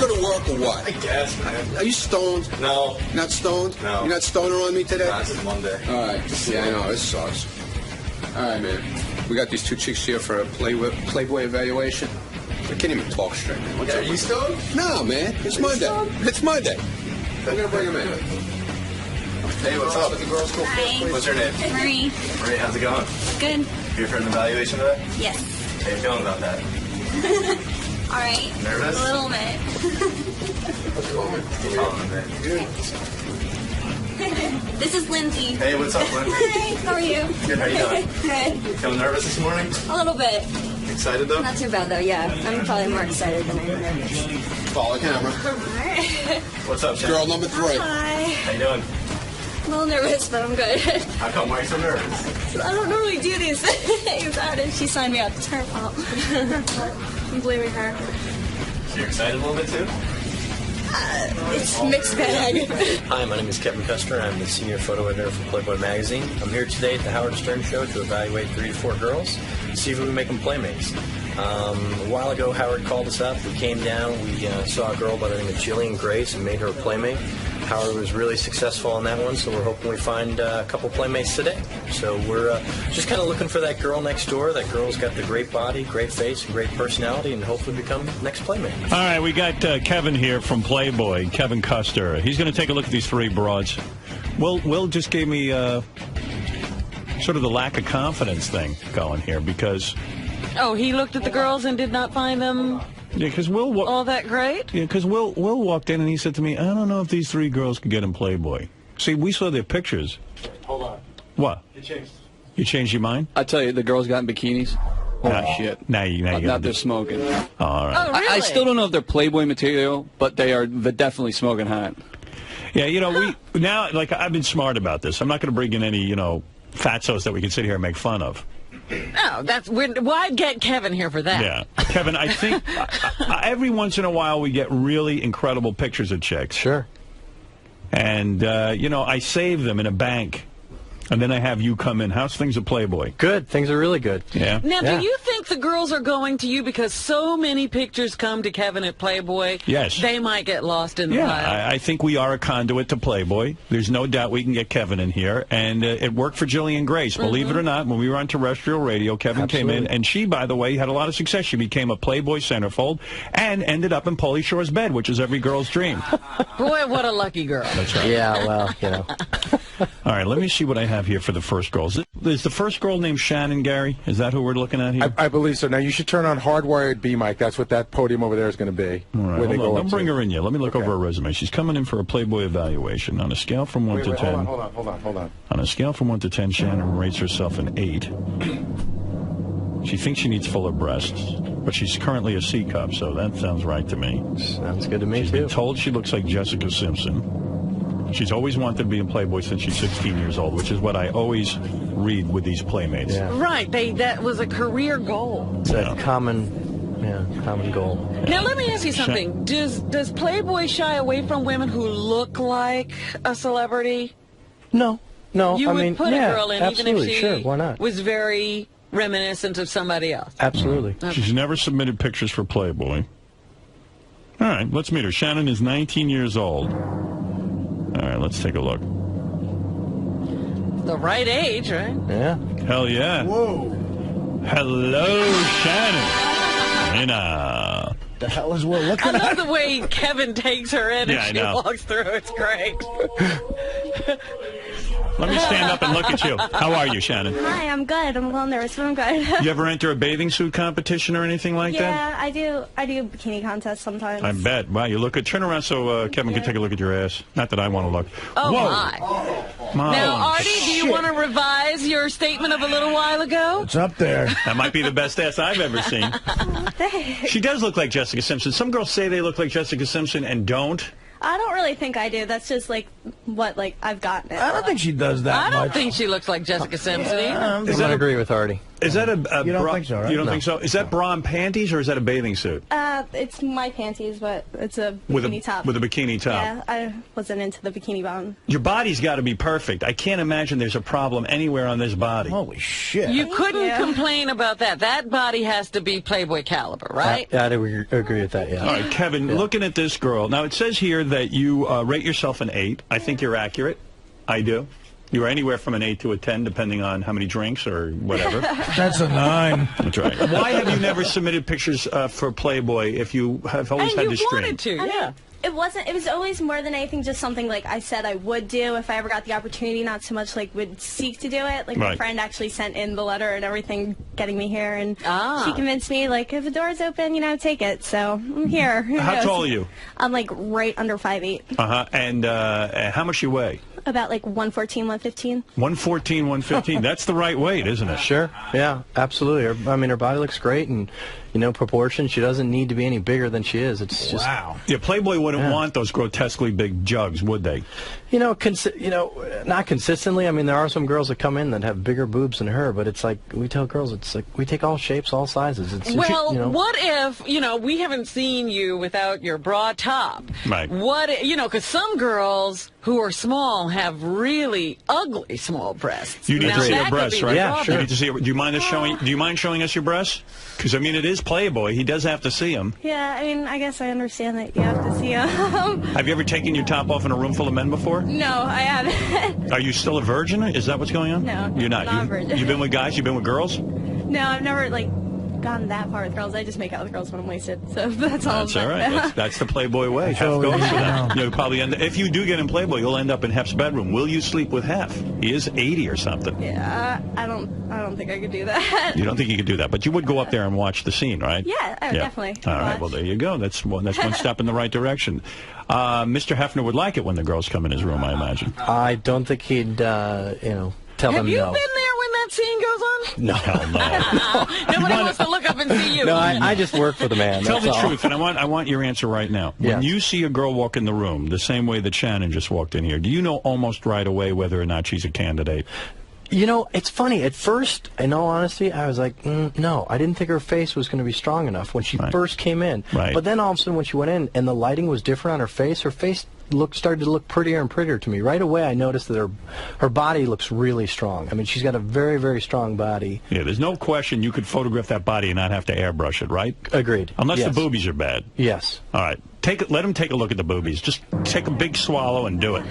go to work or what? I guess, man. Are you stoned? No. Not stoned? No. You're not stoner on me today? Nah, it's Monday. All right. Yeah, I know. This sucks. All right, man. We got these two chicks here for a Playboy evaluation. I can't even talk straight, man. What's up? Are you stoned? No, man. It's Monday. It's Monday. We're going to bring them in. Hey, what's up? The girls go Hi. What's your name? Marie. Marie, how's it going? Good. Here for an evaluation today? Yes. How you feeling about that? All right. Nervous? A little bit. This is Lindsay. Hey, what's up, Lindsay? Hi. How are you? Good, how you doing? Good. Feeling nervous this morning? A little bit. Excited, though? Not too bad though. Yeah, I'm probably more excited than I am nervous. Follow the camera. What's up, Shannon? Girl number 3. Hi. How you doing? A little nervous, but I'm good. How come? Why are you so nervous? I don't normally do these things. How did she sign me out? It's her fault. I'm blaming her. So you're excited a little bit, too? It's mixed bag. Hi, my name is Kevin Custer. I'm the senior photo editor for Playboy magazine. I'm here today at the Howard Stern Show to evaluate 3 to 4 girls and see if we can make them playmates. A while ago, Howard called us up. We came down. We saw a girl by the name of Jillian Grace and made her a playmate. Howard was really successful on that one, so we're hoping we find a couple playmates today. So we're just kind of looking for that girl next door. That girl's got the great body, great face, and great personality, and hopefully become next playmate. All right, we got Kevin here from Playboy, Kevin Custer. He's going to take a look at these 3 broads. Will just gave me sort of the lack of confidence thing going here because... Oh, he looked at the girls and did not find them because all that great? Yeah, because Will walked in and he said to me, I don't know if these 3 girls could get in Playboy. See, we saw their pictures. Hold on. What? You changed your mind? I tell you, the girls got in bikinis. Holy shit. Now you got they're smoking. All right. Oh, really? I still don't know if they're Playboy material, but they're definitely smoking hot. Yeah, we now, like, I've been smart about this. I'm not going to bring in any, fatzos that we can sit here and make fun of. No, why get Kevin here for that? Yeah. Kevin, I think every once in a while we get really incredible pictures of chicks. Sure. And, I save them in a bank. And then I have you come in. How's things at Playboy? Good. Things are really good. Yeah. Now, do you think the girls are going to you because so many pictures come to Kevin at Playboy? Yes. They might get lost in the pile. Yeah, I think we are a conduit to Playboy. There's no doubt we can get Kevin in here. And it worked for Jillian Grace. Believe it or not, when we were on terrestrial radio, Kevin came in. And she, by the way, had a lot of success. She became a Playboy centerfold and ended up in Pauly Shore's bed, which is every girl's dream. Boy, what a lucky girl. That's right. Yeah, well, All right, let me see what I have here for the first girls. Is the first girl named Shannon, Gary? Is that who we're looking at here? I believe so. Now, you should turn on hardwired B mic. That's what that podium over there is going to be. All right, hold on. Don't bring her in yet. Let me look over her resume. She's coming in for a Playboy evaluation. On a scale from 1 to 10. Hold on. On a scale from 1 to 10, Shannon rates herself an 8. She thinks she needs fuller breasts, but she's currently a C cup, so that sounds right to me. Sounds good to me, She's been told she looks like Jessica Simpson. She's always wanted to be in Playboy since she's 16 years old, which is what I always read with these playmates. Yeah. Right. That was a career goal. It's a common goal. Now, let me ask you something. Does Playboy shy away from women who look like a celebrity? No. You I would mean, put a girl in even if she sure, why not? was very reminiscent of somebody else. Absolutely. Okay. She's never submitted pictures for Playboy. All right, let's meet her. Shannon is 19 years old. All right, let's take a look. The right age, right? Yeah. Hell yeah. Whoa. Hello, Shannon. Nina. The hell is Will looking I at? love the way Kevin takes her in Yeah, I and she know. walks through. It's great. Let me stand up and look at you. How are you, Shannon? Hi, I'm good. I'm a little nervous, but I'm good. You ever enter a bathing suit competition or anything like that? Yeah, I do. I do bikini contests sometimes. I bet. Wow, you look good. Turn around so Kevin can take a look at your ass. Not that I want to look. Oh, Whoa. my. Mom. Now, Artie, do you want to revise your statement of a little while ago? It's up there. That might be the best ass I've ever seen. She does look like Jessica Simpson. Some girls say they look like Jessica Simpson and don't. I don't really think I do. That's just what I've gotten it. I don't think she does that I don't much. think she looks like Jessica Simpson either. I agree with Artie. Is that a You don't bra? think so, right? You don't No. think so? Is that bra and panties, or is that a bathing suit? It's my panties, but it's a With bikini top. With a bikini top. Yeah, I wasn't into the bikini bottom. Your body's got to be perfect. I can't imagine there's a problem anywhere on this body. Holy shit. You couldn't complain about that. That body has to be Playboy caliber, right? Yeah, I'd agree with that, yeah. All right, Kevin, looking at this girl. Now, it says here that you rate yourself an 8. I think you're accurate. I do. You're anywhere from an 8 to a 10, depending on how many drinks or whatever. That's a 9. That's right. Why have you never submitted pictures for Playboy if you have always had And this you stream? wanted to, yeah. It was always more than anything just something like I said I would do if I ever got the opportunity, not so much like would seek to do it. Like my Right. friend actually sent in the letter and everything getting me here, and Ah. she convinced me like if the door's open, take it. So I'm here. How tall are you? I'm like right under 5'8". And how much you weigh? About like 114, 115. 114, 115. That's the right weight, isn't it? Sure. Yeah, absolutely. Her body looks great, and proportion. She doesn't need to be any bigger than she is. It's just Yeah, Playboy wouldn't want those grotesquely big jugs, would they? not consistently. I mean, there are some girls that come in that have bigger boobs than her, but it's like we tell girls, it's like we take all shapes, all sizes. It's What if, we haven't seen you without your bra top? Right. What, because some girls who are small have really ugly small breasts. You need Now, to see that her could breasts, be right? the Yeah, problem. sure. You need to see her. Do you mind us showing? Do you mind showing us your breasts? Because I mean, it is Playboy. He does have to see them. Yeah, I mean, I guess I understand that you have to see them. Have you ever taken your top off in a room full of men before? No, I haven't. Are you still a virgin? Is that what's going on? No, You're not. not a virgin. You've been with guys? You've been with girls? No, I've never gotten that far with girls. I just make out with girls when I'm wasted. So that's all. That's all right. That's the Playboy way. Hef goes for that. You'll probably if you do get in Playboy, you'll end up in Hef's bedroom. Will you sleep with Hef? He is 80 or something. Yeah, I don't think I could do that. You don't think you could do that, but you would go up there and watch the scene, right? Yeah, definitely. All right. Well, there you go. That's one step in the right direction. Mr. Hefner would like it when the girls come in his room, I imagine. I don't think he'd, tell Have them you no. been there when that scene goes on? No. Hell no. Nobody wants to look up and see you. No, I just work for the man. Tell that's the all. truth, and I want your answer right now. When you see a girl walk in the room, the same way that Shannon just walked in here, do you know almost right away whether or not she's a candidate? It's funny. At first, in all honesty, I was like, no. I didn't think her face was going to be strong enough when she first came in. Right. But then all of a sudden when she went in and the lighting was different on her face started to look prettier and prettier to me. Right away, I noticed that her body looks really strong. I mean, she's got a very, very strong body. Yeah, there's no question you could photograph that body and not have to airbrush it, right? Agreed. Unless Yes. the boobies are bad. Yes. All right. Let him take a look at the boobies. Just take a big swallow and do it.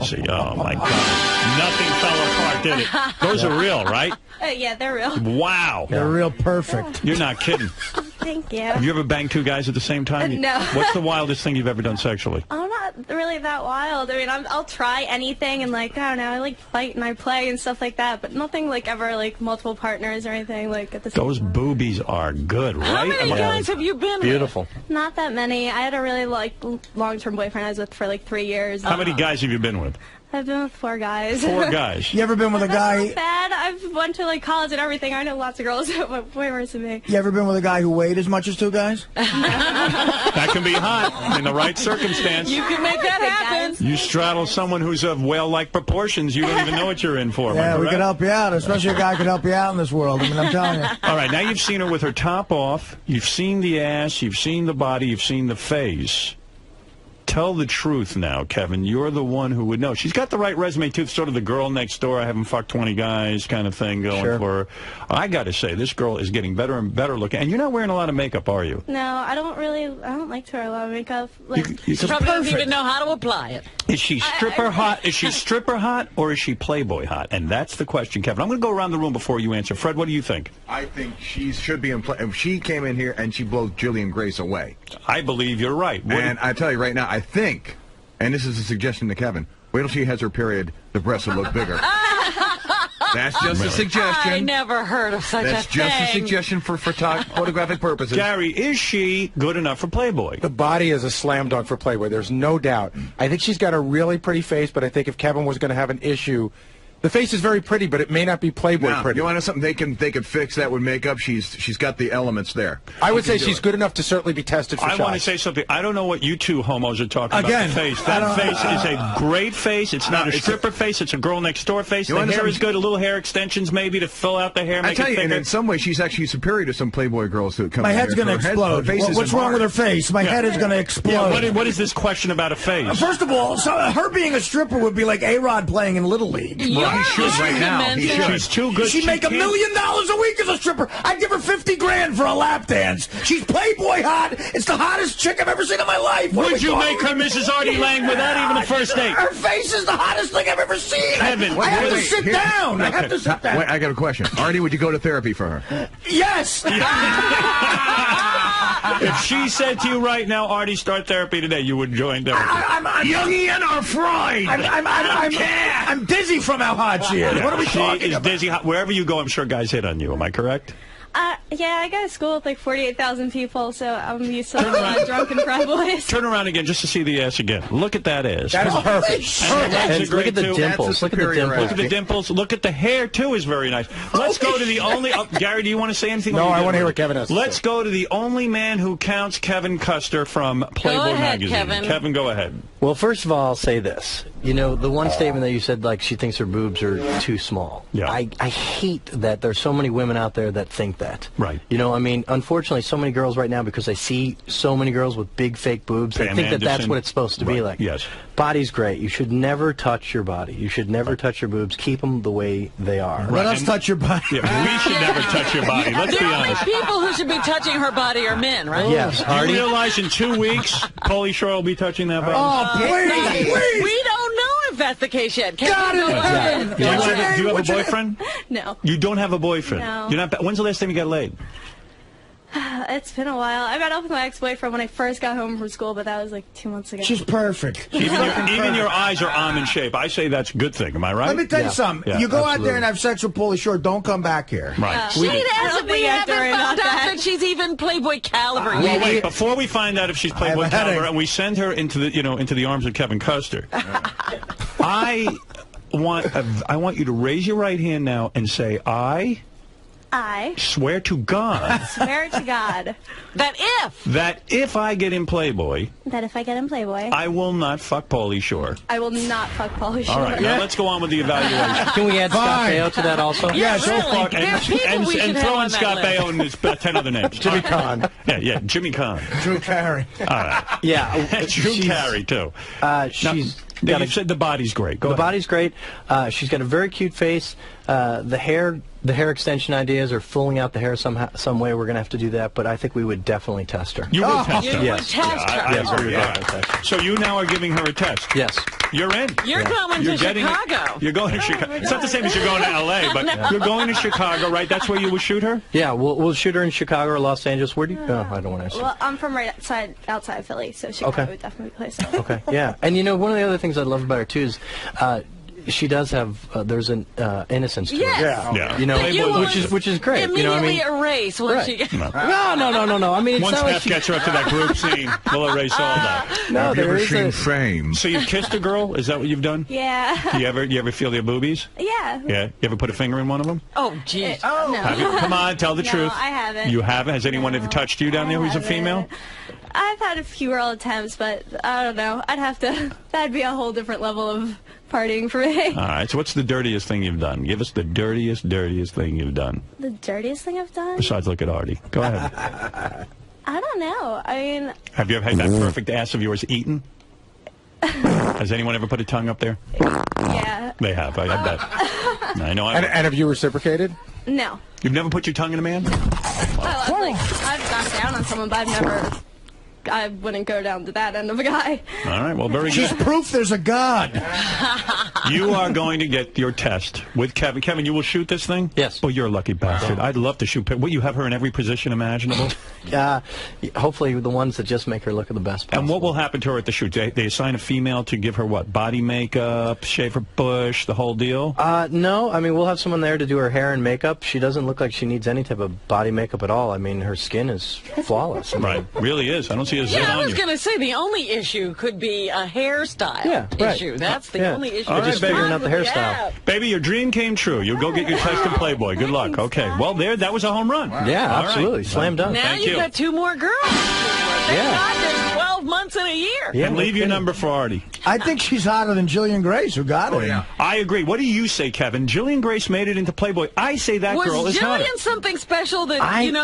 See, oh, my God. Nothing fell apart, did it? Those are real, right? Yeah, they're real. Wow. They're real perfect. You're not kidding. Thank you. Have you ever banged two guys at the same time? No. What's the wildest thing you've ever done sexually? I'm not really that wild. I mean, I'll try anything and I don't know, I fight and I play and stuff like that, but nothing ever multiple partners or anything at the same Those time. boobies are good, right? How many guys have you been Beautiful. Not that many. I had a really long-term boyfriend I was with for 3 years. How many guys have you been with? I've been with 4 guys. 4 guys. You ever been with a guy? Bad. I've went to college and everything. I know lots of girls, but way worse than me. You ever been with a guy who weighed as much as 2 guys? That can be hot in the right circumstance. You can make that happen. You straddle someone who's of whale-like proportions, you don't even know what you're in for. am I Yeah, we correct? could help you out, especially a guy could help you out in this world. I mean, I'm telling you. All right, now you've seen her with her top off. You've seen the ass. You've seen the body. You've seen the face. Tell the truth now, Kevin. You're the one who would know. She's got the right resume, too. Sort of the girl next door, I haven't fucked 20 guys kind of thing going for her. I got to say, this girl is getting better and better looking. And you're not wearing a lot of makeup, are you? No, I don't like to wear a lot of makeup. You Probably doesn't even know how to apply it. Is she stripper hot? Is she stripper hot or is she Playboy hot? And that's the question, Kevin. I'm going to go around the room before you answer. Fred, what do you think? I think she should be in play. She came in here and she blows Jillian Grace away. I believe you're right. And I tell you right now, I think, and this is a suggestion to Kevin, wait till she has her period, the breasts will look bigger. That's just a suggestion. I never heard of such That's a just thing. a suggestion for photographic purposes. Gary, is she good enough for Playboy? The body is a slam dunk for Playboy. There's no doubt. I think she's got a really pretty face, but I think if Kevin was going to have an issue, The face is very pretty, but it may not be Playboy Now, pretty. you want to know something they could fix that with makeup? She's got the elements there. I would say she's good enough to certainly be tested for I shots. want to say something. I don't know what you two homos are talking Again, about. The face. That face is a great face. It's not a stripper face. It's a girl next door face. The hair is good. A little hair extensions maybe to fill out the hair. I tell you, and in some way, she's actually superior to some Playboy girls who come. My head's going to explode. What's wrong with her face? My head is going to explode. Yeah, what is this question about a face? First of all, her being a stripper would be like A-Rod playing in Little League. Well, he should right now. He should. She's too good. She'd make $1 million a week as a stripper. I'd give her $50 grand for a lap dance. She's Playboy hot. It's the hottest chick I've ever seen in my life. Would you make her Mrs. Artie Lang without even a first date? Her face is the hottest thing I've ever seen. Kevin, I have to sit down. I have to sit down. Wait, I got a question. Artie, would you go to therapy for her? Yes. If she said to you right now, Artie, start therapy today, you would join therapy. I'm Jungian or fried. I'm dizzy from how hot she is. What are we talking about? Dizzy. Wherever you go, I'm sure guys hit on you. Am I correct? Yeah, I go to school with like 48,000 people, so I'm used to drunken fry boys. Turn around again just to see the ass again. Look at that ass. That is perfect. Look at the dimples. Look at the dimples. Look at the dimples. Look at the hair, too, is very nice. Let's go to the only... Gary, do you want to say anything? No, I want to hear what Kevin has to say. Let's go to the only man who counts, Kevin Custer from Playboy magazine. Kevin. Kevin, go ahead. Well, first of all, I'll say this. You know, the one statement that you said, like, she thinks her boobs are too small. Yeah. I hate that there's so many women out there that think that. Right. You know, I mean, unfortunately, so many girls right now, because I see so many girls with big fake boobs, they think that that's what it's supposed to be like. Yes. Body's great. You should never touch your body. You should never touch your boobs. Keep them the way they are. Let us touch your body. Yeah, we should never touch your body. Let's be The only honest. people who should be touching her body are men, right? Yes. Do you realize in 2 weeks, Pauly Shore will be touching that body? Oh, please. We don't know if that's the case yet. God in heaven. Do you have a boyfriend? No. You don't have a boyfriend? No. You're not. When's the last time you got laid? It's been a while. I got off with my ex-boyfriend when I first got home from school, but that was like 2 months ago. She's perfect. Even your eyes are almond shape. I say that's a good thing. Am I right? Let me tell you something. Yeah, you go out absolutely. there and have sex with Pauly Shore, don't come back here. Right. She I hasn't. don't We think I have haven't to worry found about out that. that she's even Playboy caliber Well, yet. wait. Before we find out if she's Playboy have a headache. caliber, and we send her into the into the arms of Kevin Custer, I want you to raise your right hand now and say, I swear to God swear to God that if I get in Playboy, that if I get in Playboy, I will not fuck Pauly Shore. I will not fuck Pauly Shore. All right, now let's go on with the evaluation. Can we add Scott Baio to that also? Yeah, So really. far, There are people we should and have throw on in that Scott list. Baio and his 10 other names. Jimmy Kahn. Yeah, Jimmy Kahn. Drew Carey. All right. Yeah. Drew Carey, too. She's Now, got you said the body's great. Go the ahead. body's great. She's got a very cute face. The hair extension ideas are filling out the hair some way. We're going to have to do that, but I think we would definitely test her. You would test You her. would Yes. test her. I Yes, agree we with would that. definitely test her. So you now are giving her a test. Yes. You're in. You're going to getting Chicago. You're going to Chicago. It's not the same as you're going to L.A., but you're going to Chicago, right? That's where you would shoot her? Yeah, we'll shoot her in Chicago or Los Angeles. Where do you? Oh, I don't want to answer. Well, I'm from right outside Philly, so Chicago Okay. would definitely be a place. Okay, yeah. And you know, one of the other things I love about her too is she does have there's an innocence to Yes. her. Yeah. You know, That you will which is great. Immediately You know what I mean? erase when she gets... No. I mean, it's Once not like Beth she, gets her up to that group scene, we'll erase all that. no, Have you there ever is seen a, Fame? So you've kissed a girl? Is that what you've done? Yeah. You ever feel their boobies? Yeah. Yeah. You ever put a finger in one of them? Oh, jeez. No. Have you? Come on, tell the No, truth. I haven't. You haven't? Has anyone ever touched you down there who's a female? I've had a few girl attempts, but I don't know. That'd be a whole different level of partying for me. All right. So what's the dirtiest thing you've done? Give us the dirtiest thing you've done. The dirtiest thing I've done? Besides look at Artie. Go ahead. I don't know. I mean, Have you ever had that perfect ass of yours eaten? Has anyone ever put a tongue up there? yeah. They have. I bet. I know. And have you reciprocated? No. You've never put your tongue in a man? I've gone down on someone, but I wouldn't go down to that end of a guy. All right. Well, very She's good. proof there's a God. You are going to get your test with Kevin. Kevin, you will shoot this thing? Yes. Oh, you're a lucky bastard. I'd love to shoot. Will you have her in every position imaginable? hopefully the ones that just make her look at the best possible. And what will happen to her at the shoot? They assign a female to give her what? Body makeup, shave her bush, the whole deal? No, I mean, we'll have someone there to do her hair and makeup. She doesn't look like she needs any type of body makeup at all. I mean, her skin is flawless. I mean, Right. Really is. I don't see a zit Yeah, I on was you. going to say the only issue could be a hairstyle Yeah, right. issue. That's the only issue. All just figuring out the hairstyle. Baby, your dream came true. You'll go get your test in Playboy. Good luck. Okay. Well, that was a home run. Yeah, All absolutely. right. Slam dunk. Now Thank you've you. got 2 more girls. Thank God there's 12 months in a year. Yeah, And leave your number for Artie. I think she's hotter than Jillian Grace, who got it. yeah. I agree. What do you say, Kevin? Jillian Grace made it into Playboy. I say that girl Was is hotter. Jillian something special that,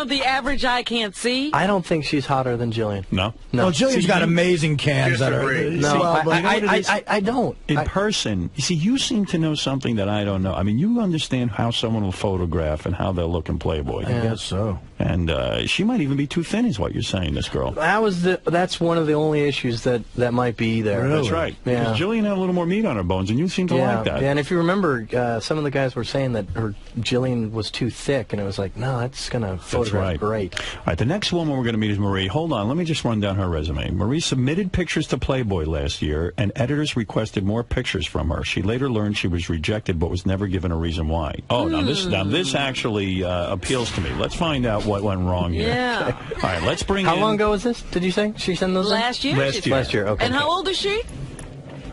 the average eye can't see? I don't think she's hotter than Jillian. No? No. Well, Jillian's got amazing cans that are... Disagree. No, well, but I don't. In person, you see, you seem to know something that I don't know. I mean, you understand how someone will photograph and how they'll look in Playboy. I guess so. And she might even be too thin, is what you're saying, this girl. That's one of the only issues that might be there. That's right. Yeah. Because Jillian had a little more meat on her bones, and you seem to like that. Yeah, and if you remember, some of the guys were saying that Jillian was too thick, and it was like, no, that's going to photograph great. All right, the next woman we're going to meet is Marie. Hold on, let me just run down her resume. Marie submitted pictures to Playboy last year, and editors requested more pictures from her. She later learned she was rejected, but was never given a reason why. Oh, now this actually appeals to me. Let's find out what went wrong here. Yeah. All right, let's bring How long ago was this? Did you say she sent those in? Last year? Last year. Okay. And how old is she?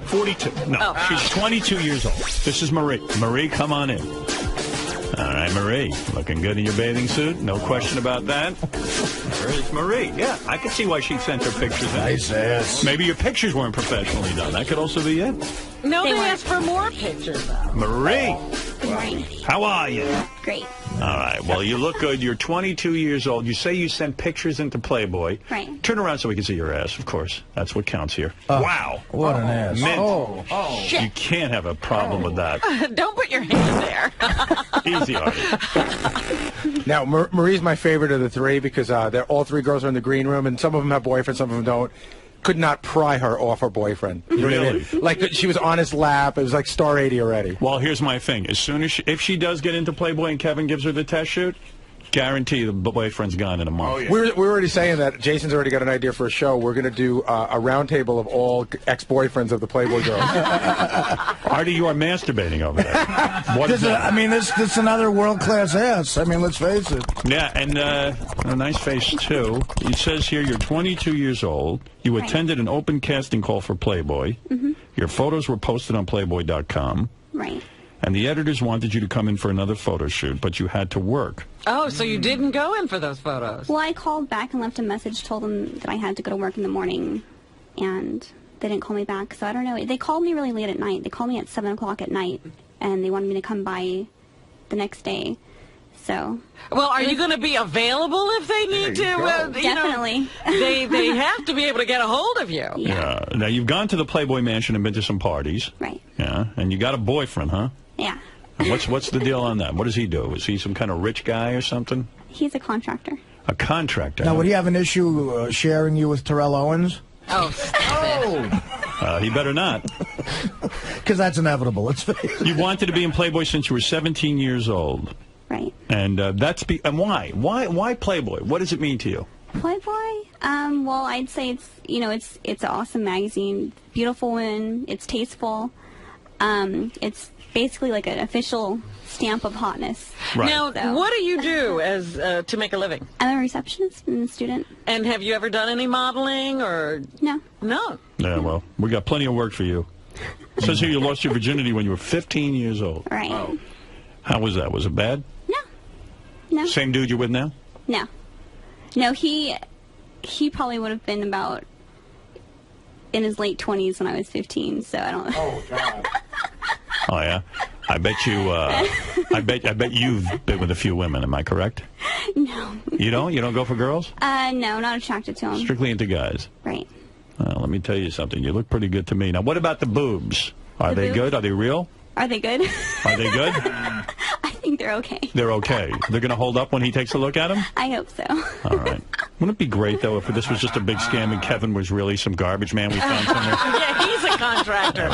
42. No, she's 22 years old. This is Marie. Marie, come on in. All right, Marie, looking good in your bathing suit. No question about that. There's Marie. Yeah, I can see why she sent her pictures in. Nice ass. Maybe your pictures weren't professionally done. That could also be it. No, they asked for more pictures, though. Marie, Good morning. how are you? Great. All right, well, you look good. You're 22 years old. You say you sent pictures into Playboy. Right. Turn around so we can see your ass, of course. That's what counts here. Wow. What an ass. Mint. You can't have a problem with that. Don't put your hand there. Easy, Artie. Now, Marie's my favorite of the three because they're all 3 girls are in the green room, and some of them have boyfriends, some of them don't. Could not pry her off her boyfriend. You know what I mean? Like, she was on his lap. It was like star 80 already. Well, here's my thing. As soon as if she does get into Playboy and Kevin gives her the test shoot, guarantee the boyfriend's gone in a month. Oh, yeah. We're already saying that. Jason's already got an idea for a show. We're going to do a round table of all ex-boyfriends of the Playboy girls. Artie, you are masturbating over there. What is that? I mean, this another world-class ass. I mean, let's face it. Yeah, and a nice face, too. It says here you're 22 years old. You attended an open casting call for Playboy. Mm-hmm. Your photos were posted on Playboy.com. Right. And the editors wanted you to come in for another photo shoot, but you had to work. Oh, so you didn't go in for those photos? Well, I called back and left a message, told them that I had to go to work in the morning, and they didn't call me back. So I don't know. They called me really late at night. They called me at 7 o'clock at night, and they wanted me to come by the next day. So. Well, are you going to be available if they need to? Definitely. They have to be able to get a hold of you. Yeah. Now, you've gone to the Playboy Mansion and been to some parties. Right. Yeah. And you got a boyfriend, huh? Yeah. And what's the deal on that? What does he do? Is he some kind of rich guy or something? He's a contractor. A contractor. Now, would he have an issue sharing you with Terrell Owens? Oh, he better not. Because that's inevitable. Let's face it. You wanted to be in Playboy since you were 17 years old. Right. And and why? Why Playboy? What does it mean to you? Playboy? Well, I'd say it's an awesome magazine. Beautiful women. It's tasteful. It's basically like an official stamp of hotness. Right. Now, what do you do as to make a living? I'm a receptionist and a student. And have you ever done any modeling or? No. No. Yeah, well, we got plenty of work for you. It says here you lost your virginity when you were 15 years old. Right. Oh. How was that? Was it bad? No. Same dude you're with now? No. No, he probably would have been about in his late 20s when I was 15, so I don't know. Oh, God. Oh, yeah? I bet you've been with a few women, am I correct? No. You don't? You don't go for girls? No, not attracted to him. Strictly into guys? Right. Well, let me tell you something. You look pretty good to me. Now, what about the boobs? Are they good? Are they real? Are they good? Are they good? I think they're okay. They're okay. They're going to hold up when he takes a look at them? I hope so. All right. Wouldn't it be great, though, if this was just a big scam and Kevin was really some garbage man we found somewhere? Yeah, he's a contractor.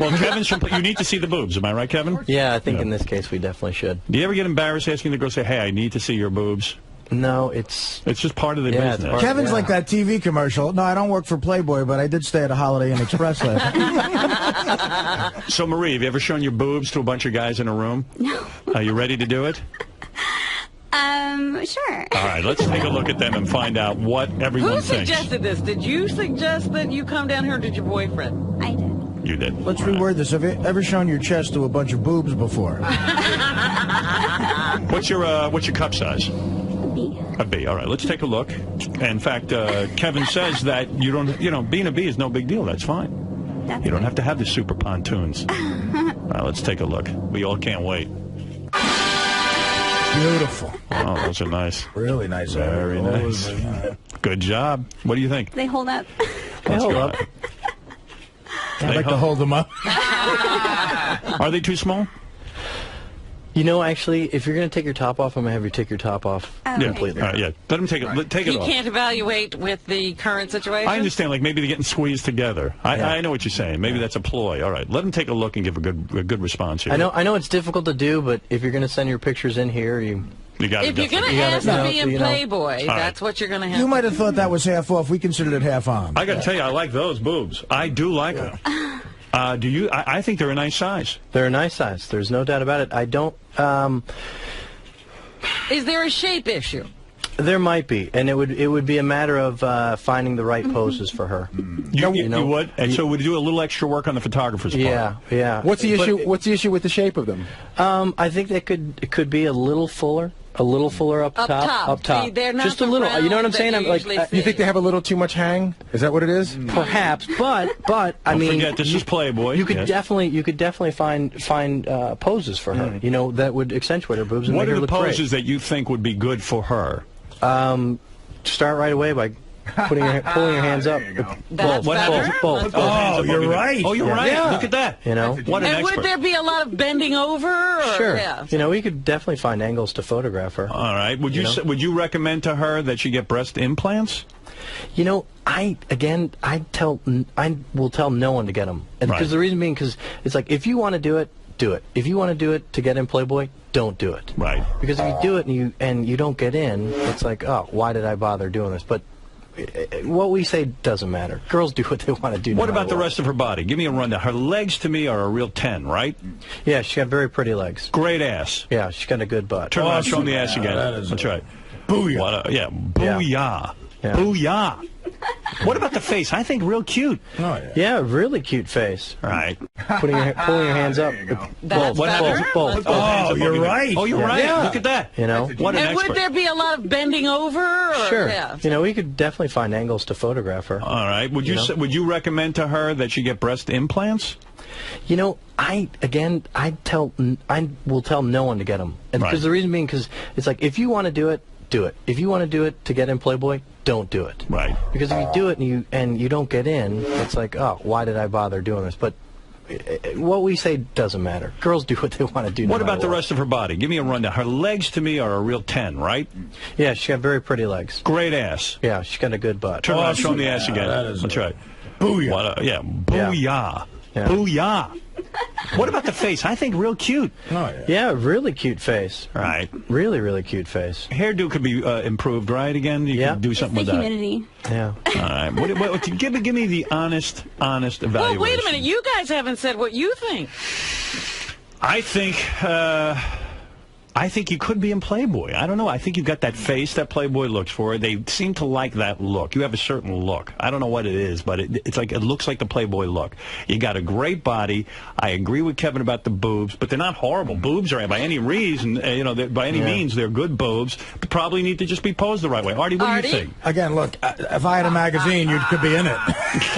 Well, Kevin's you need to see the boobs. Am I right, Kevin? Yeah, I think in this case we definitely should. Do you ever get embarrassed asking the girl, say, hey, I need to see your boobs? No, it's just part of the business. Kevin's like that TV commercial. No, I don't work for Playboy, but I did stay at a Holiday Inn Express last night. So, Marie, have you ever shown your boobs to a bunch of guys in a room? No. Are you ready to do it? Sure. All right, let's take a look at them and find out what everyone Who thinks. suggested this? Did you suggest that you come down here, or did your boyfriend? I did. You did. Let's reword this. Have you ever shown your chest to a bunch of boobs before? What's your cup size? B. A B. All right, let's take a look. In fact, Kevin says that being a B is no big deal. That's fine. You don't have to have the super pontoons. All right, let's take a look. We all can't wait. Beautiful. Oh, those are nice. Really nice. Very nice. Good job. What do you think? They hold up. Let's go. I'd like to hold them up. Are they too small? You know, actually, if you're going to take your top off, I'm going to have you take your top off completely. All right, yeah. Let them take it You off. can't evaluate with the current situation? I understand, like maybe they're getting squeezed together. I know what you're saying. Maybe that's a ploy. All right, let them take a look and give a good response here. I know it's difficult to do, but if you're going to send your pictures in here, you got if you're going to ask to be in Playboy, that's what you're going to have. You might have thought that was half off. We considered it half on. I got to tell you, I like those boobs. I do like them. Do you? I think they're a nice size. They're a nice size. There's no doubt about it. I don't. Is there a shape issue? There might be, and it would be a matter of finding the right poses for her. You would, and so would you do a little extra work on the photographer's part? Yeah. What's the issue? What's the issue with the shape of them? I think it could be a little fuller. A little fuller up top. See, they're not just a little. You know what I'm saying? I'm like, you think they have a little too much hang? Is that what it is? Perhaps, but I mean, forget this is Playboy. You could definitely find poses for her. You know, that would accentuate her boobs and what make her are the look poses great. that you think would be good for her? Start right away by pulling your hands up. That's better. Both. Oh, you're right. Oh, you're right. Yeah. Look at that. You know, what an And expert. would there be a lot of bending over? Or, sure. Yeah. You know, we could definitely find angles to photograph her. All right. Would you recommend to her that she get breast implants? You know, I will tell no one to get them, because the reason being, because it's like, if you want to do it, do it. If you want to do it to get in Playboy, don't do it. Right. Because if you do it and you don't get in, it's like, oh, why did I bother doing this? But what we say doesn't matter. Girls do what they want to do. What about the rest of her body? Give me a rundown. Her legs, to me, are a real 10, right? Yeah, she's got very pretty legs. Great ass. Yeah, she's got a good butt. Turn around, show them the ass again. That's right. Booyah. Booyah. Yeah. Booyah. What about the face? I think real cute. Oh, yeah. Yeah, really cute face. All right. Pulling your hands up. That's better. Both. Oh, you're right. Oh, you're right. Yeah. Look at that. You know. What an And expert. would there be a lot of bending over? Or, Sure. Yeah. You know, we could definitely find angles to photograph her. All right. Would you recommend to her that she get breast implants? You know, I will tell no one to get them, because the reason being, because it's like, if you want to do it, do it. If you want to do it to get in Playboy, don't do it. Right. Because if you do it and you don't get in, it's like, oh, why did I bother doing this? But what we say doesn't matter. Girls do what they want to do. What about the rest of her body? Give me a rundown. Her legs, to me, are a real 10, right? Yeah, she's got very pretty legs. Great ass. Yeah, she's got a good butt. Turn around, show them the ass again. That's right. Booyah. Booyah. Yeah. Booyah. What about the face? I think real cute. Oh, yeah. Yeah, really cute face. All right. Really, really cute face. Hairdo could be improved, right? Again, you could do something It's with the that. humidity. Yeah. All right. Give me the honest evaluation. Well, wait a minute. You guys haven't said what you think. I think you could be in Playboy. I don't know. I think you've got that face that Playboy looks for. They seem to like that look. You have a certain look. I don't know what it is, but it's like, it looks like the Playboy look. You got a great body. I agree with Kevin about the boobs, but they're not horrible boobs or by any reason. By any means, they're good boobs. But probably need to just be posed the right way. Artie, what do you think? Again, look, if I had a magazine, you could be in it.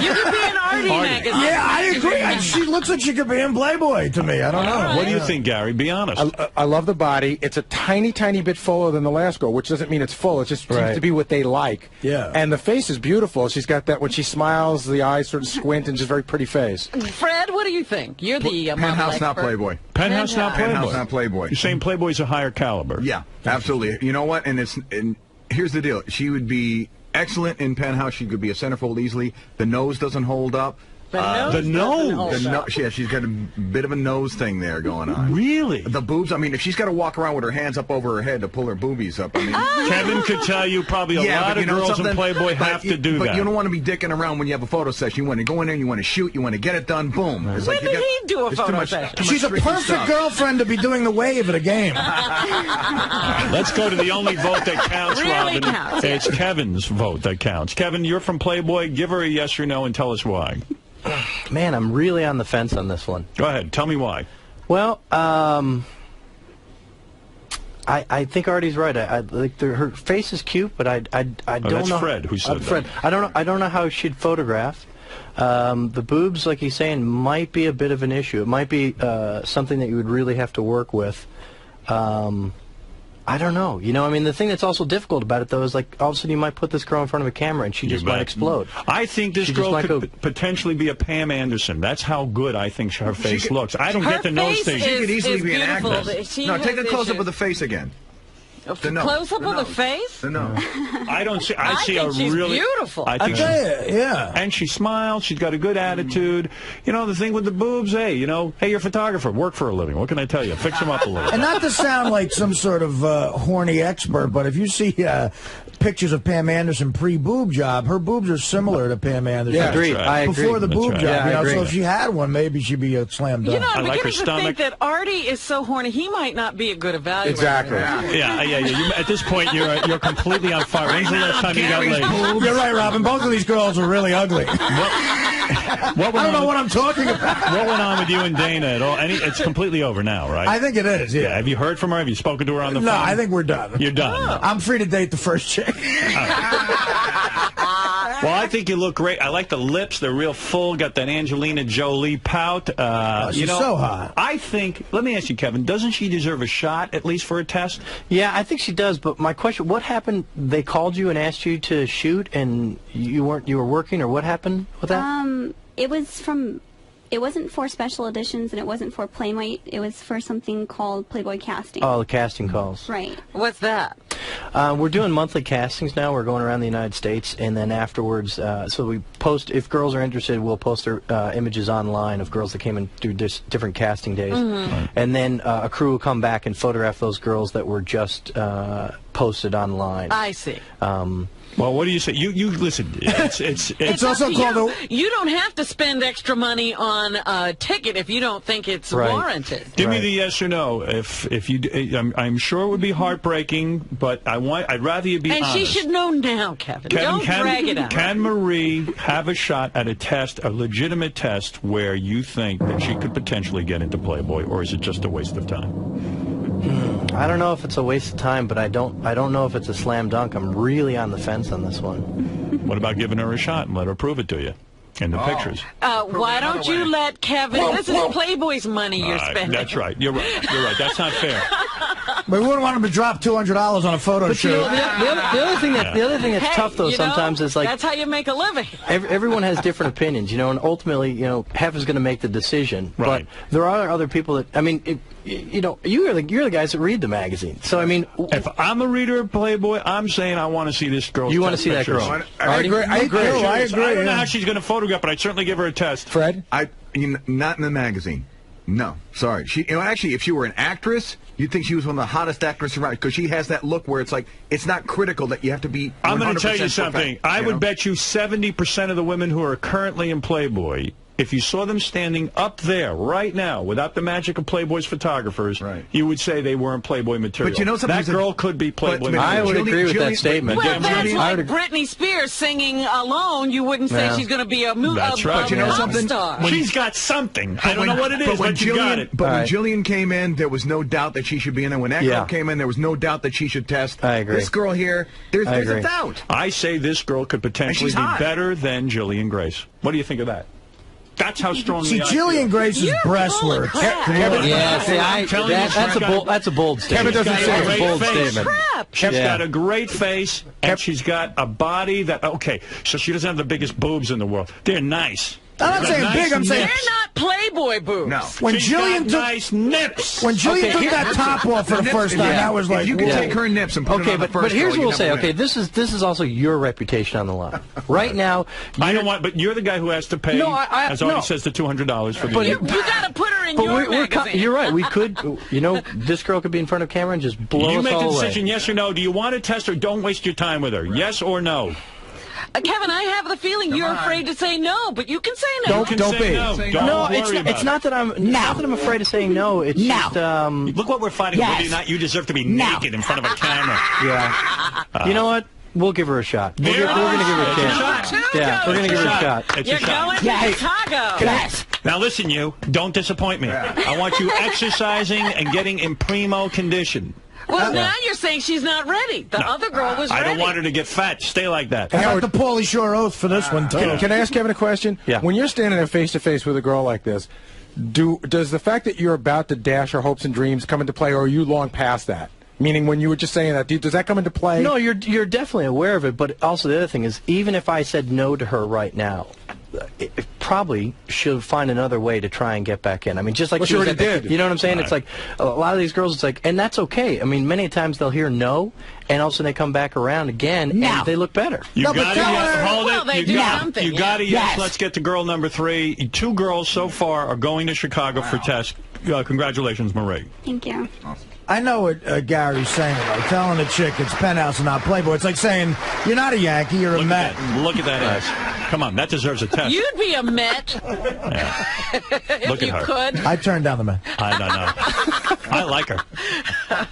You could be in Artie magazine. Yeah, I agree. She looks like she could be in Playboy to me. I don't know. What do you think, Gary? Be honest. I love the body. It's a tiny bit fuller than the last girl, which doesn't mean it's full. It just seems to be what they like. Yeah. And the face is beautiful. She's got that, when she smiles, the eyes sort of squint, and just very pretty face. Fred, what do you think? You're the Penthouse, not expert. Playboy. Penthouse, not Playboy. Penthouse, not Playboy. You're saying Playboy's a higher caliber. Yeah, absolutely. You know what? And here's the deal. She would be excellent in Penthouse. She could be a centerfold easily. The nose doesn't hold up. The nose. Yeah, she's got a bit of a nose thing there going on. Really? The boobs. I mean, if she's got to walk around with her hands up over her head to pull her boobies up, I mean, Kevin could tell you probably a lot of girls in Playboy have to do that. But you don't want to be dicking around when you have a photo session. You want to go in there, you want to shoot, you want to get it done. Boom. It's When did he do a photo session? She's a perfect girlfriend to be doing the wave at a game. Let's go to the only vote that counts, Really Robin. counts, yeah. It's Kevin's vote that counts. Kevin, you're from Playboy. Give her a yes or no and tell us why. Man, I'm really on the fence on this one. Go ahead. Tell me why. Well, I think Artie's right. I like her face is cute, but I don't know. That's Fred who said Fred. that. I don't know how she'd photograph. The boobs, like he's saying, might be a bit of an issue. It might be something that you would really have to work with. I don't know. You know, I mean, the thing that's also difficult about it, though, is like all of a sudden you might put this girl in front of a camera and she just might explode. I think this girl could potentially be a Pam Anderson. That's how good I think her face looks. I don't get the nose thing. She could easily be an actress. No, take a close-up of the face again. Close-up of the face? The nose. I don't see. I see think a she's really beautiful. I think yeah. And she smiles. She's got a good attitude. You know, the thing with the boobs. Hey, you know, hey, you're a photographer. Work for a living. What can I tell you? Fix them up a little. And not to sound like some sort of horny expert, but if you see pictures of Pam Anderson pre-boob job, her boobs are similar to Pam Anderson. Yeah, agreed. I agree. Before the boob right. job, Yeah, you know, I agree. so if she had one, maybe she'd be a slam dunk. You know, I'm I like her beginning to think stomach. that Artie is so horny, he might not be a good evaluator. Exactly. Yeah. You, at this point, you're completely on fire. When's the last time you got laid? You're right, Robin. Both of these girls are really ugly. I don't know what I'm talking about. What went on with you and Dana at all? It's completely over now, right? I think it is, yeah. Have you heard from her? Have you spoken to her on the phone? No, I think we're done. You're done. I'm free to date the first chick. Well, I think you look great. I like the lips. They're real full. Got that Angelina Jolie pout. She's so hot. I think, let me ask you, Kevin, doesn't she deserve a shot, at least for a test? Yeah, I think she does, but my question, what happened? They called you and asked you to shoot and you were working, or what happened with that? It wasn't for special editions and it wasn't for Playmate. It was for something called Playboy Casting. Oh, the casting calls. Right. What's that? We're doing monthly castings now. We're going around the United States, and then afterwards, so we post, if girls are interested, we'll post their images online of girls that came in through different casting days. Right. And then a crew will come back and photograph those girls that were just posted online. I see. Well, what do you say? You listen. It's also called you don't have to spend extra money on a ticket if you don't think it's warranted. Give me the yes or no. If you, I'm sure it would be heartbreaking, but I'd rather you be and honest. she should know now, Kevin. Don't drag it out. Can Marie have a shot at a test, a legitimate test, where you think that she could potentially get into Playboy, or is it just a waste of time? I don't know if it's a waste of time, but I don't know if it's a slam dunk. I'm really on the fence on this one. What about giving her a shot and let her prove it to you in the pictures? Why don't you let Kevin? This is Playboy's money you're spending. That's right. You're right. That's not fair. We wouldn't want him to drop $200 on a photo shoot. You know, the other thing that's tough though sometimes is like that's how you make a living. Everyone has different opinions, you know, and ultimately, you know, Hef is going to make the decision. Right. But there are other people that, I mean, you know, you're the guys that read the magazine. So I mean, if I'm a reader of Playboy, I'm saying I want to see this girl. You want to see that girl? I agree. I don't know how she's going to photograph, but I'd certainly give her a test. Fred? Not in the magazine. No, sorry. Actually, if she were an actress, you'd think she was one of the hottest actresses around because she has that look where it's like it's not critical that you have to be. I'm going to tell you something. I would bet you 70% of the women who are currently in Playboy, if you saw them standing up there right now without the magic of Playboy's photographers, you would say they weren't Playboy material. But you know something? That girl could be Playboy material. I would agree with that statement. Well, that's like Britney Spears singing alone. You wouldn't say she's going to be a movie right. You know pop something? star. She's got something. I don't know what it is, but you got it. But when Jillian came in, there was no doubt that she should be in there. When that girl came in, there was no doubt that she should test. I agree. This girl here, there's a doubt. I say this girl could potentially be better than Jillian Grace. What do you think of that? That's how strong. See, Jillian Grace's breasts were. That's a bold statement. Kevin doesn't say it's a bold statement. She's got a great face, and she's got a body that. Okay, so she doesn't have the biggest boobs in the world. They're nice. I'm not saying big. I'm saying they're not Playboy boobs. No. When She's Jillian got took nice nips. When Jillian took that top off for the first time, that was like. If you can take her nips and put them on the first but here's girl, what we'll say. Okay, this is also your reputation on the line. Right now, I don't want. But you're the guy who has to pay. As Artie says, the $200 for the. You got to put her in your magazine. You're right. We could. You know, this girl could be in front of camera and just blow us all away. You make the decision, yes or no. Do you want to test her? Don't waste your time with her. Yes or no. Kevin, I have the feeling you're afraid to say no, but you can say no. Don't be. No, it's not that I'm afraid of saying no. It's just look what we're fighting. Whether or not you deserve to be naked in front of a camera. Yeah. You know what? We'll give her a shot. We're going to give her a chance. Yeah, we're going to give her a shot. It's You're a shot. going to Chicago. Yes. Now listen, you. Don't disappoint me. I want you exercising and getting in primo condition. Well, now you're saying she's not ready. The other girl was ready. I don't want her to get fat. Stay like that. I got the Pauly Shore oath for this one, too. Can I ask Kevin a question? Yeah. When you're standing there face-to-face with a girl like this, does the fact that you're about to dash her hopes and dreams come into play, or are you long past that? Meaning, when you were just saying that, does that come into play? No, you're definitely aware of it, but also the other thing is, even if I said no to her right now, it probably she'll find another way to try and get back in. I mean, just like she already did. You know what I'm saying? Right. It's like a lot of these girls. It's like, and that's okay. I mean, many times they'll hear no, and all of a sudden they come back around again, and they look better. You got it. Yes. Hold Well, it. they You do got something, You got it. Yes. Yes. Let's get to girl number 3. 2 girls so far are going to Chicago for tests. Congratulations, Marie. Thank you. I know what Gary's saying, though. Telling a chick it's Penthouse and not Playboy. It's like saying, you're not a Yankee, you're a Met. Look at that ass. Come on, that deserves a test. You'd be a Met if Look at you her. could. I turned down the Met. I don't know. I like her.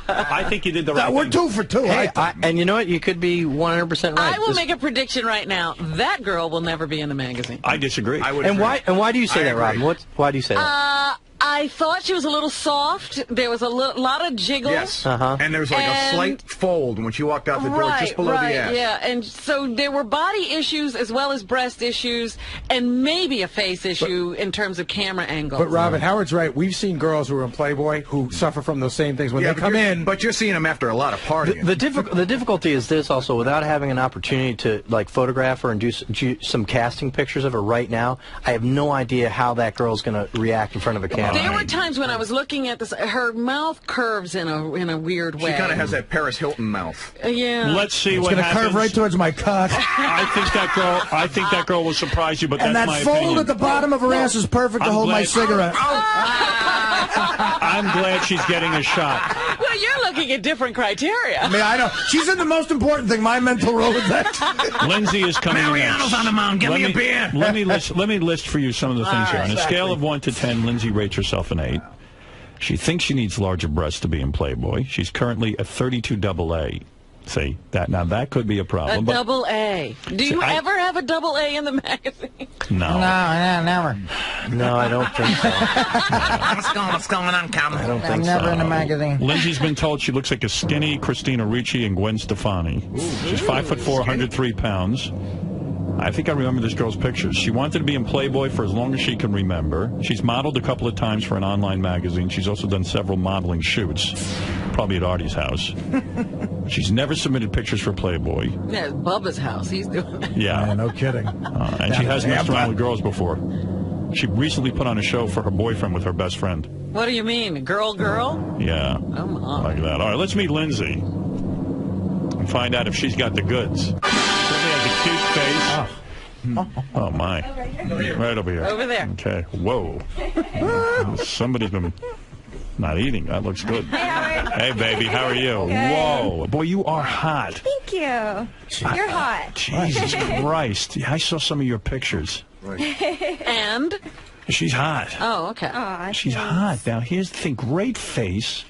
I think you did the right We're thing. 2 for 2. Hey, and you know what? You could be 100% right. I will make a prediction right now. That girl will never be in a magazine. I disagree. I would And agree. why do you say I that, agree. Robin? Why do you say that? I thought she was a little soft. There was a lot of jiggles. Yes. Uh-huh. And there was like a slight fold when she walked out the door, just below the ass. Yeah, and so there were body issues as well as breast issues, and maybe a face issue in terms of camera angles. But Robin, Howard's right. We've seen girls who are in Playboy who suffer from those same things when Yeah, they come in. But you're seeing them after a lot of partying. The difficulty is this also, without having an opportunity to like photograph her and do some casting pictures of her right now, I have no idea how that girl's going to react in front of a camera. There were times when I was looking at this, her mouth curves in a weird way. She kind of has that Paris Hilton mouth. Yeah. Let's see It's what going to happens. curve right towards my cock. I think that girl will surprise you, but And that's that my fold opinion. at the bottom of her ass is perfect to I'm hold my glad- cigarette. I'm glad she's getting a shot. Well, you're looking at different criteria. I mean, I know. She's in the most important thing, my mental Rolodex. Lindsay is coming Mariano's next. on the mound. Give me a beer. Let me list for you some of the things here. On a scale of 1 to 10, Lindsay rates herself an 8. She thinks she needs larger breasts to be in Playboy. She's currently a 32 AA. See, that could be a A problem. but double A. Do you ever have a double A in the magazine? no. never. No, I don't think so. What's going on, Calvin? I don't think Never so. in a magazine. Lindsay's been told she looks like a skinny Christina Ricci and Gwen Stefani. She's 5'4", 103 pounds. I think I remember this girl's pictures. She wanted to be in Playboy for as long as she can remember. She's modeled a couple of times for an online magazine. She's also done several modeling shoots, probably at Artie's house. She's never submitted pictures for Playboy. Yeah, it's Bubba's house. He's doing that. Yeah. Yeah, no kidding. And she has messed around with girls before. She recently put on a show for her boyfriend with her best friend. What do you mean? Girl? Yeah. Come on. Like that. All right, let's meet Lindsay and find out if she's got the goods. She has a cute face. Oh, my. Right over here. Over there. Okay. Whoa. Somebody's been not eating. That looks good. Hey, Howard. Hey, baby. How are you? Good. Whoa. Boy, you are hot. Thank you. You're hot. Jesus Christ. I saw some of your pictures. And? She's hot. Oh, okay. Aw, She's thanks. hot. Now, here's the thing. Great face.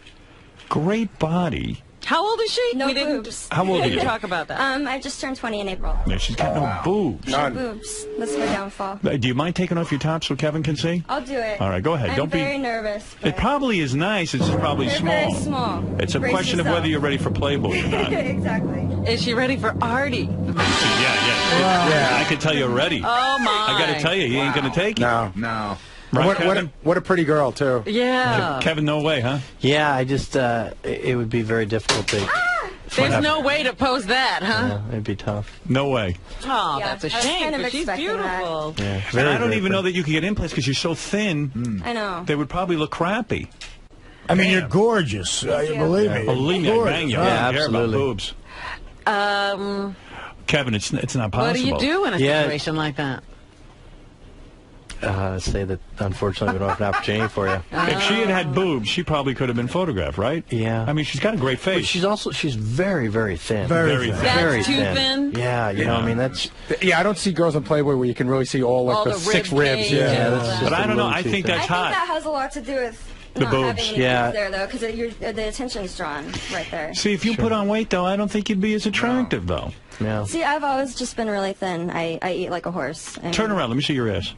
Great body. How old is she? No we didn't, boobs. How old we are didn't you? talk about that. I just turned 20 in April. Yeah, she's got no boobs. No boobs. That's my downfall. Do you mind taking off your top so Kevin can see? I'll do it. All right, go ahead. I'm Don't be. very nervous. It probably is nice. It's just probably They're small. very small. It's a Brace question of yourself. whether you're ready for Playboy or not. Exactly. Is she ready for Artie? Yeah. I can tell you're ready. Oh, my. I got to tell you, he ain't going to take it. No. Right, Kevin? What a pretty girl, too. Yeah. Kevin, no way, huh? Yeah, I just, it would be very difficult to... There's no way to pose that, huh? Yeah, it'd be tough. No way. Oh, Yeah, that's a I was shame, kind of because she's expecting beautiful. Yeah, And very, I don't very even know that you can get implants because you're so thin. I know. They would probably look crappy. I mean, you're gorgeous. Believe me. Believe me, I bang you. Yeah, I don't care about absolutely. boobs. Kevin, it's not possible. What do you do in a Yeah. situation like that? Say that, unfortunately, we don't have an opportunity for you. If she had had boobs, she probably could have been photographed, right? Yeah. I mean, she's got a great face. But she's very, very thin. Very thin. That's very too thin? Yeah, you know, I mean, that's... Yeah, I don't see girls in Playboy where you can really see all, like, All the the 6 rib ribs. cage Yeah. and all that's that. just But I a don't know. little I too think thin. I that's think hot. that has a lot to do with not boobs. having any Yeah. boobs there though, because the attention's drawn right there. See, if you put on weight, though, I don't think you'd be as attractive, though. Yeah. See, I've always just been really thin. I eat like a horse. Turn around. Let me see your ass.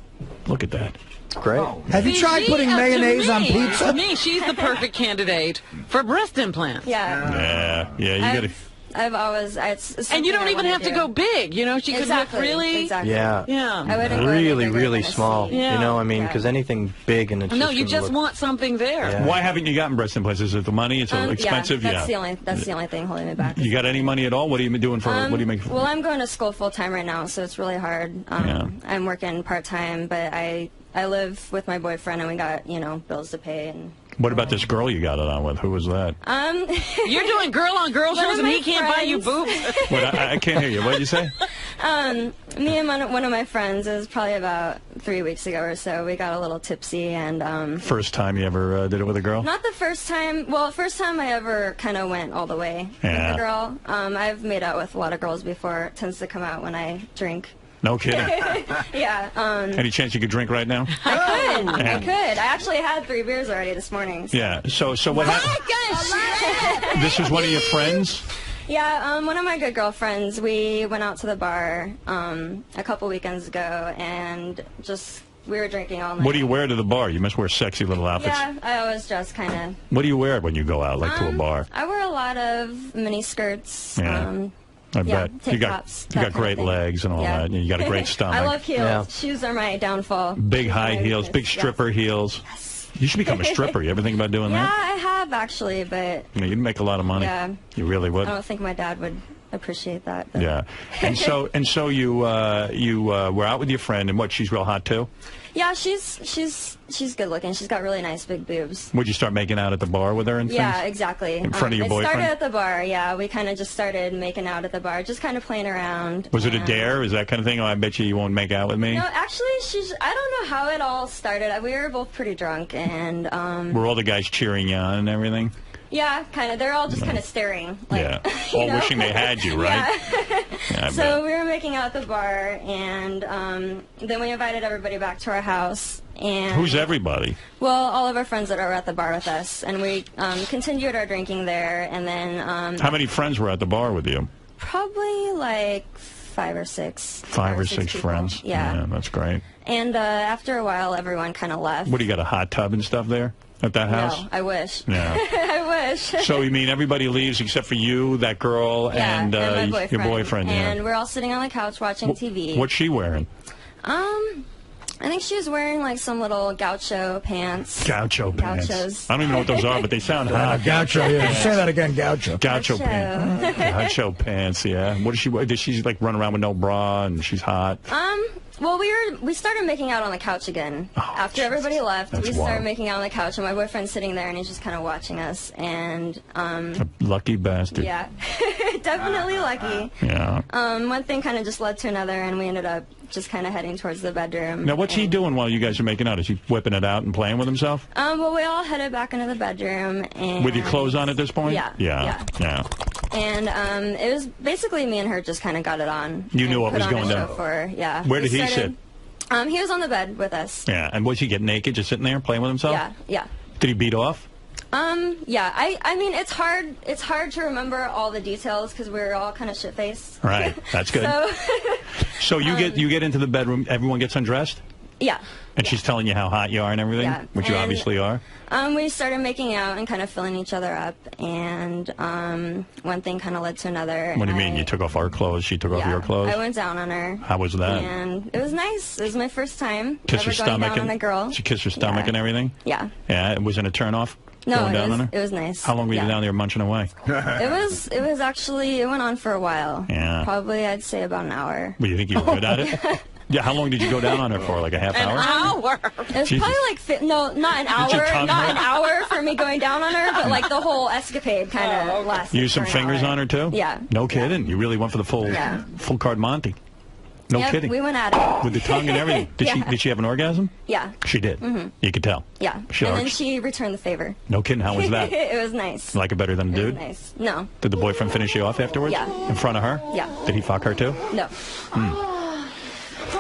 Look at that. Great. Have you tried putting mayonnaise on pizza? To me, she's the perfect candidate for breast implants. Yeah. Yeah, you got to... I've always, it's And you don't something I even wanna have to do. go big. You know, she could look really. Exactly. Yeah. Yeah. I wouldn't go Really, any bigger really than a small. C. Yeah. You know, I mean, Yeah. because anything big and it's No, just you gonna just look- want something there. Yeah. Why haven't you gotten breast implants? Is it the money? It's expensive? Yeah, that's the only thing holding me back. You got any money at all? What are you doing for... what do you make... Well, I'm going to school full time right now, so it's really hard. I'm working part time, but I live with my boyfriend, and we got bills to pay. And What about this girl you got it on with? Who was that? You're doing girl on girl One shows, of and my he can't buy you friends. boobs. What, I can't hear you. What did you say? Me and one of my friends, it was probably about 3 weeks ago or so, we got a little tipsy, and First time you ever did it with a girl? not the first time. Well, first time I ever kind of went all the way Yeah. with a girl. I've made out with a lot of girls before. It tends to come out when I drink. No kidding. Yeah. Any chance you could drink right now? I could. I actually had 3 beers already this morning. So. Yeah. So what happened? This was one of your friends? Yeah, one of my good girlfriends, we went out to the bar a couple weekends ago, and we were drinking all night. What do you wear to the bar? You must wear sexy little outfits. Yeah, I always dress kind of... What do you wear when you go out, like to a bar? I wear a lot of mini skirts. Yeah. I bet. tank You got tops, you that got kind great of thing. legs and all Yeah. that. And you got a great stomach. I love heels. Yeah. Shoes are my downfall. Big Shoes are high my heels, big weakness. stripper heels. You should become a stripper. You ever think about doing Yeah, that? I have actually, but I mean, you'd make a lot of money. Yeah. You really would. I don't think my dad would appreciate that. But. Yeah. And so you were out with your friend, and what? She's real hot too. Yeah, she's good looking. She's got really nice big boobs. Would you start making out at the bar with her and things? Yeah, exactly. In front of your It boyfriend? started at the bar, yeah. We kind of just started making out at the bar, just kind of playing around. Was it a dare? Is that kind of thing? Oh, I bet you won't make out with me. No, actually, I don't know how it all started. We were both pretty drunk, and Were all the guys cheering you on and everything? yeah, kind of. They're all just kind of staring. Like, Yeah. you All know? wishing they had you, right? Yeah, I So bet. we were making out at the bar, and then we invited everybody back to our house. And Who's everybody? Well, all of our friends that are at the bar with us, and we continued our drinking there, and then How many friends were at the bar with you? probably like 5 or 6. Five or six people. friends. Yeah. That's great. And after a while, everyone kind of left. What do you got, a hot tub and stuff there at that house? No, I wish. Yeah. I wish. So you mean everybody leaves except for you, that girl, Yeah, and, my boyfriend. your boyfriend? And Yeah. we're all sitting on the couch watching TV. What's she wearing? I think she was wearing like some little gaucho pants. Gaucho pants. Gauchos. I don't even know what those are, but they sound hot. Gaucho, yeah. Say that again, gaucho. Gaucho pants. Gaucho pants, yeah. What does she wear? Does she like run around with no bra and she's hot? Well, we started making out on the couch again. After everybody left, That's we started wild. making out on the couch, and my boyfriend's sitting there, and he's just kind of watching us. And Lucky bastard. yeah, definitely lucky. Yeah. One thing kind of just led to another, and we ended up just kind of heading towards the bedroom. Now, what's he doing while you guys are making out? Is he whipping it out and playing with himself? Well, we all headed back into the bedroom, and With your clothes on at this point? Yeah. Yeah. And it was basically me and her just kind of got it on. You knew and what put was on a going show down. For her. Yeah. Where We did he started- He was on the bed with us. Yeah. And was he get naked, just sitting there playing with himself? Yeah. Did he beat off? Yeah. I mean, it's hard to remember all the details because we were all kind of shit faced. Right. That's good. So, So you get into the bedroom, everyone gets undressed? yeah. And she's telling you how hot you are and everything? Yeah. Which you And, obviously are? We started making out and kind of filling each other up, and one thing kind of led to another. What do you mean? You took off our clothes, she took off your clothes? I went down on her. How was that? And it was nice. It was my first time Kiss her ever going stomach down on a girl. She kissed her stomach and everything? Yeah. Yeah, it wasn't a turn off? No, going down it on her? was nice. How long were you Yeah. down there munching away? It was actually, it went on for a while. Yeah. Probably, I'd say about an hour. Well, you think you were good at it? Yeah, how long did you go down on her for? Like a half hour? Hour. It was Jesus. probably like, no, not an Did your hour, tongue not hurt? an hour for me going down on her, but like the whole escapade kind of lasted. You used some for an fingers hour. on her too? Yeah. No kidding. You really went for the full card Monty. No Yep, kidding. we went at it. With the tongue and everything. Yeah. Did she have an orgasm? Yeah. She did. Mhm. You could tell. Yeah. She And then arched. she returned the favor. No kidding. How was that? It was nice. Like it better than a It was dude? nice. No. Did the boyfriend finish you off afterwards? Yeah. In front of her? Yeah. Did he fuck her too? No. Hmm.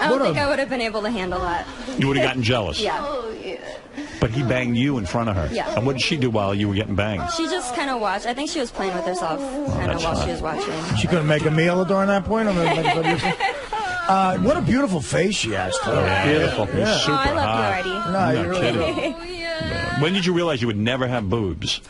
I don't think I would have been able to handle that. You would have gotten jealous. Yeah. But he banged you in front of her. Yeah. And what did she do while you were getting banged? She just kind of watched. I think she was playing with herself kind of while she was watching. She couldn't make a meal during that point? What a beautiful face she has, too. Yeah, beautiful. Yeah. Super I love hot. you already. No, You're you really kidding. When did you realize you would never have boobs?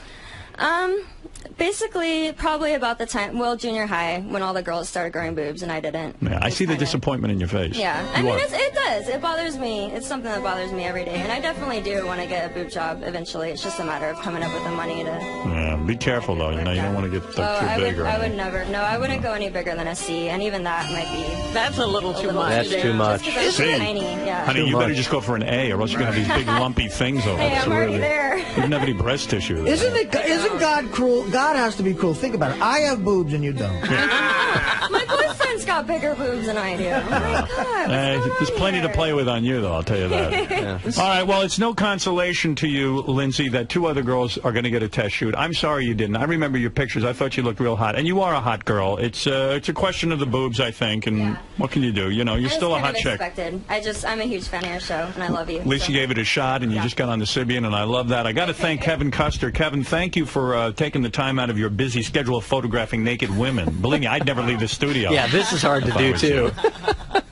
Basically, probably about the time, junior high, when all the girls started growing boobs and I didn't. Yeah, I see the disappointment in your face. Yeah, I mean, it does. It bothers me. It's something that bothers me every day, and I definitely do want to get a boob job eventually. It's just a matter of coming up with the money to. Yeah, be careful though. You know, you don't want to get too big. I would never. No, I wouldn't go any bigger than a C, and even that might be. That's a little too much. That's too much. It's tiny. Yeah. Honey, you better just go for an A, or else you're gonna have these big lumpy things over. Hey, I'm already there. You don't have any breast tissue. Isn't God cruel? God has to be cruel. Think about it. I have boobs and you don't. My boyfriend's got bigger boobs than I do. Oh my God. There's plenty to play with on you, though, I'll tell you that. Yeah. All right, well, it's no consolation to you, Lindsay, that 2 other girls are going to get a test shoot. I'm sorry you didn't. I remember your pictures. I thought you looked real hot. And you are a hot girl. It's a question of the boobs, I think, and what can you do? You know, you're still a hot chick. I'm a huge fan of your show, and I love you. At least you gave it a shot, and you just got on the Sibian, and I love that. I got to thank Kevin Custer. Kevin, thank you for taking the time out of your busy schedule of photographing naked women. Believe me, I'd never leave the studio. Yeah, this is hard to do, too.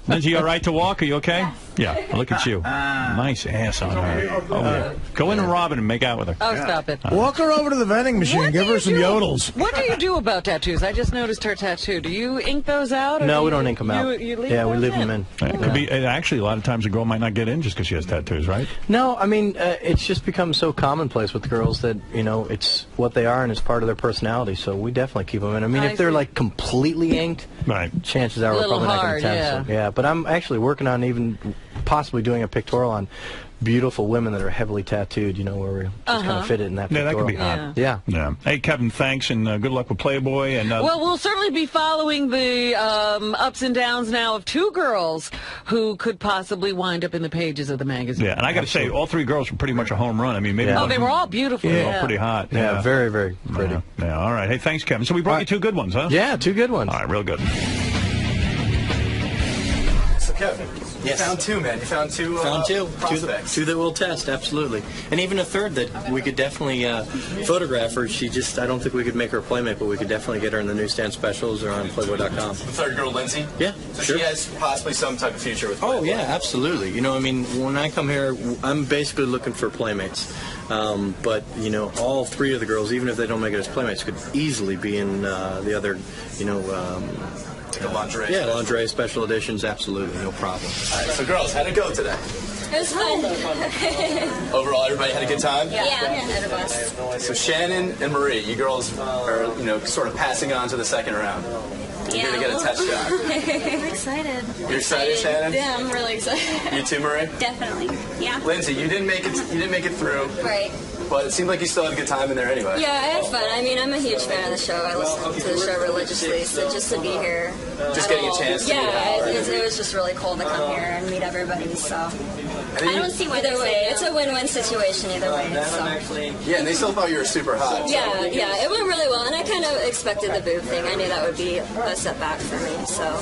Lindsay, you all right to walk? Are you okay? Yeah, look at you. Nice ass on her. Oh, yeah. Go in and rob it and make out with her. Oh, stop it. Walk her over to the vending machine. Give her some yodels. What do you do about tattoos? I just noticed her tattoo. Do you ink those out? Or No, do we don't ink them out. You leave we those leave them in. It could be, actually, a lot of times a girl might not get in just because she has tattoos, right? No, I mean, it's just become so commonplace with girls that, you know, it's what they are and it's part of their personality, so we definitely keep them in. I mean, if they're, like, completely inked, chances are we're probably not going to test them. Yeah, but I'm actually working on even possibly doing a pictorial on beautiful women that are heavily tattooed, you know, where we just kind of fit it in that pictorial. Yeah, that could be hot. Yeah. Hey, Kevin, thanks, and good luck with Playboy. And well, we'll certainly be following the ups and downs now of 2 girls who could possibly wind up in the pages of the magazine. Yeah, and I got to say, all 3 girls were pretty much a home run. I mean, maybe Oh, they were all beautiful. They were all pretty hot. Yeah, very, very pretty. Yeah, all right. Hey, thanks, Kevin. So we brought you 2 good ones, huh? Yeah, 2 good ones. All right, real good. So, Kevin, you found 2, man. You found 2 prospects. 2 that we'll test, absolutely. And even a 3rd that we could definitely photograph her. I don't think we could make her a playmate, but we could definitely get her in the newsstand specials or on Playboy.com. The 3rd girl, Lindsay? Yeah, so sure. she has possibly some type of future with Playboy. Oh, yeah, absolutely. You know, I mean, when I come here, I'm basically looking for playmates. But, you know, all 3 of the girls, even if they don't make it as playmates, could easily be in the other, you know... the lingerie. Yeah, lingerie special editions, absolutely, no problem. All right, so girls, how'd it go today? It was fun. Overall, everybody had a good time? Yeah. So Shannon and Marie, you girls are, you know, sort of passing on to the 2nd round. You're going to get a test shot. I'm excited. You're excited, Shannon? Yeah, I'm really excited. You too, Marie? Definitely. Yeah. Lindsay, you didn't make it through. Right. But it seemed like you still had a good time in there anyway. Yeah, I had fun. I mean, I'm a huge fan of the show. I listen to the show religiously, so just to be here. Just getting a chance to meet Howard. It was just really cool to come here and meet everybody, so. I don't see why either way. It's a win-win situation either way. So. Yeah, and they still thought you were super hot. Yeah, it went really well, and I kind of expected the boob thing. I knew that would be a setback for me, so.